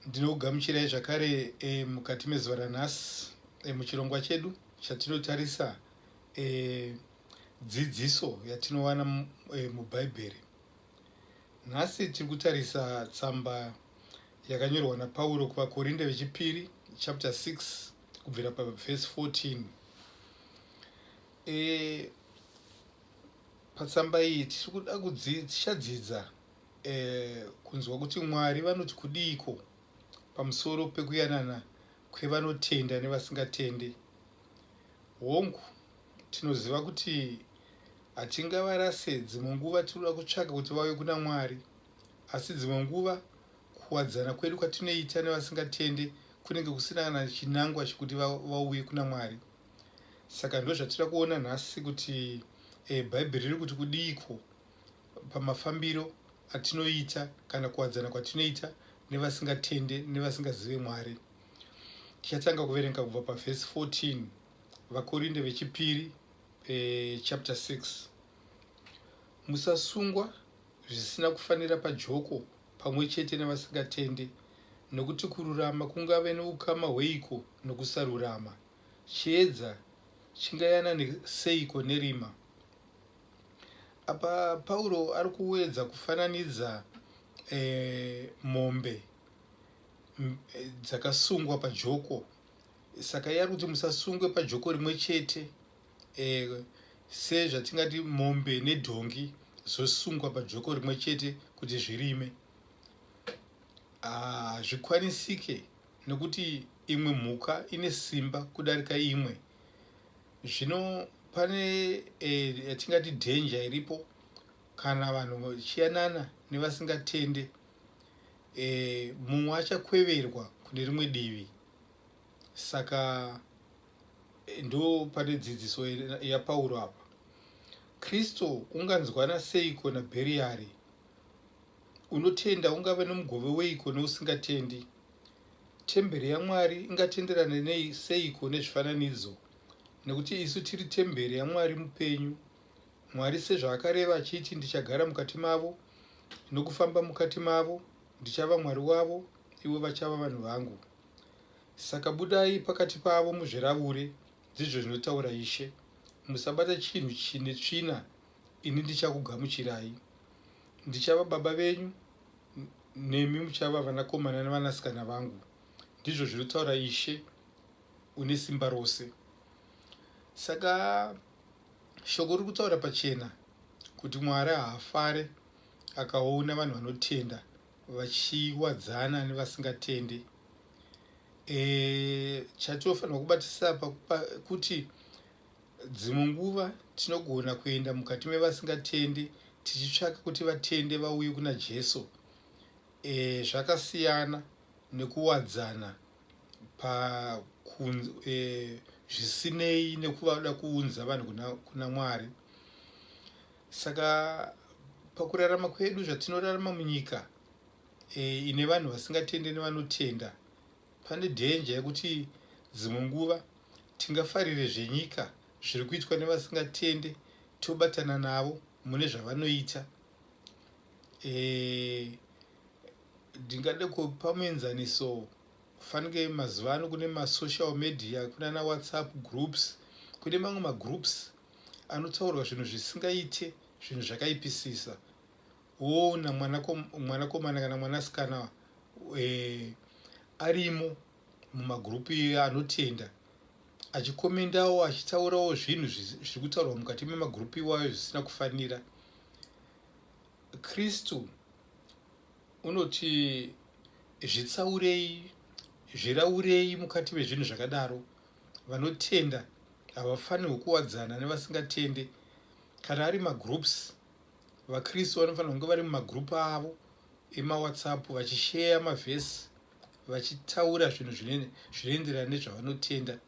Ndinogamuchirai zvakare mukati mezuva ranhasi muchirongwa chedu chatinotarisa dzidziso yatinowana mubhaibheri. Nhasi tiri kutarisa tsamba yakanyorwa naPauro kuvakorinde vechipiri chapter 6 kubvira pavhesi 14. Patsamba iyi tichadzidza kunzwa kuti Mwari vanoti kudiko pamusoro pekuyanana kwevanotenda nevasingatende. Hongu, tinoziva kuti hatingavarase dzimwe nguva tinoda kutsvaka kuti vauye kuna Mwari, asi dzimwe nguva kuwadzana kwedu kwatinoita nevasingatende kunenge kusina kana chinangwa chekuti vauye kuna Mwari. Saka ndo zvatinoda kuona nhasi kuti bhaibheri riri kuti kudiko pamafambiro atinoita kana kuwadzana kwatinoita nevasingatende nevasingazive Mwari. Tichatanga kuverenga kubva pavhesi 14, vakorinde vechipiri chapter 6. Musasungwa zvisina kufanira pajoko pamwe chete nevasingatende, nokuti kururama kungave neukama hweiko nokusarurama. Chiedza chingayanane seiko nerima? Apa Pauro ari kuwedza kufananidza mombe dzakasungwa pajoko. Saka yari kuti musasungwe pajoko rimwe chete, sezvatingati mombe nedhongi zosungwa pajoko rimwe chete kuti zvirime. Hazvikwanisike, nekuti imwe mhuka ine simba kudarika imwe. Zvino pane yatingati dhenja iripo kana vanhu vachiyanana nevasingatende, mumwe achakweverwa kune rimwe divi. Saka ndo pane dzidziso yaPauro apa. Kristu unganzwana seiko naBheriari? Unotenda ungave nomugove weiko neusingatendi? Temberi yaMwari ingatenderane nei seiko nezvifananidzo? Nekuti isu tiri temberi yaMwari mupenyu. Mwari sezvaakareva achiti, ndichagara mukati mavo nokufamba mukati mavo, ndichava Mwari wavo, ivo vachava vanhu vangu. Saka budai pakati pavo muzviravure, ndizvo zvinotaura Ishe. Musabata chinhu chine tsvina, ini ndichakugamuchirai. Ndichava baba venyu, nemi muchava vanakomana nevanasikana vangu, ndizvo zvinotaura Ishe une simba rose. Saka shoko riri kutaura pachena kuti Mwari haafare akaona vanhu vanotenda vachiwadzana nevasingatende. Chatinofanirwa kubatisisa kuti dzimwe nguva tinogona kuenda mukati mevasingatende tichitsvaka kuti vatende vauye kuna Jesu. Zvakasiyana nekuwadzana zvisinei nekuvada kuunza vanhu kuna Mwari. Saka pakurarama kwedu zvatinorarama munyika ine vanhu vasingatende nevanotenda, pane dhenja yekuti dzimwe nguva tingafarire zvenyika zviri kuitwa nevasingatende tobatana navo mune zvavanoita. Ndingade kupa muenzaniso. Kufanike mazuva ano kune masocial media, kunana WhatsApp groups, kune mamwe magroups anotaurwa zvinhu zvisingaite, zvinhu zvakaipisisa. Woona mwanakomana kana mwanasikana arimo mumagrupu anotenda, achikomendawo achitaurawo zvinhu zviri kutaurwa mukati memagrupu iwayo zvisina kufanira. Kristu unoti zvitsaurei, zviraurei mukati mezvinhu zvakadaro. Vanotenda havafanirwi kuwadzana nevasingatende. Kana ari magroups, vaKristu vanofanirwa kunge vari mumagrupu avo emaWhatsApp vachisheya mavhesi, vachitaura zvinhu zvinoenderana nezvavanotenda.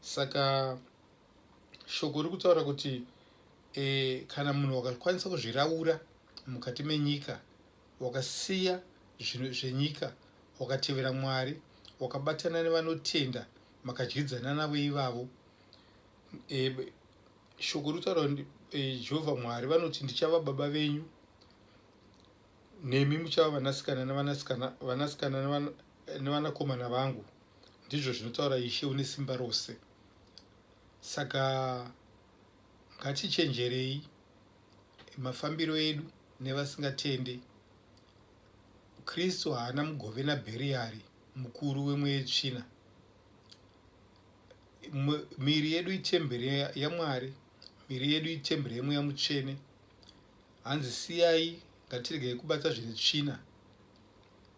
Saka shoko riri kutaura kuti kana munhu wakakwanisa kuzviraura mukati menyika, wakasiya zvinhu zvenyika, wakatevera Mwari, wakabatana nevanotenda, makadyidzana navo ivavo, shoko riri kutaura Jehovha Mwari vanoti, ndichava baba venyu, nemi muchava vanasikana nevanakomana vangu, ndizvo zvinotaura Ishe une simba rose. Saka ngatichenjerei mafambiro edu nevasingatende. Kristu haana mugove naBheriari, mukuru wemweya tsvina. Miri yedu itemberi yaMwari, miri yedu itemberi yemweya mutsvene. Hanzi siyai, ngatiregei kubata zvine tsvina.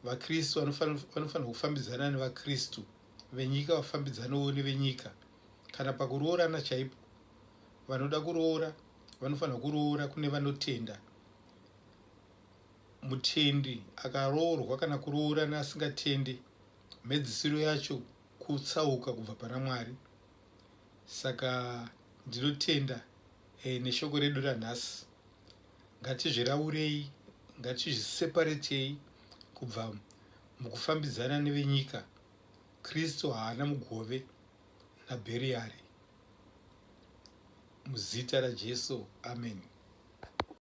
VaKristu vanofanira kufambidzana nevaKristu, venyika vafambidzanewo nevenyika. Kana pakuroorana chaipo, vanoda kuroora vanofanira kuroora kune vanotenda. Mutendi akaroorwa kana kuroora neasingatende, mhedzisiro yacho kutsauka kubva pana Mwari. Saka ndinotenda neshoko redu ranhasi, ngatizviraurei, ngatizviseparetei kubva mukufambidzana nevenyika. Kristu haana mugove naBheriari. Muzita raJesu, amen.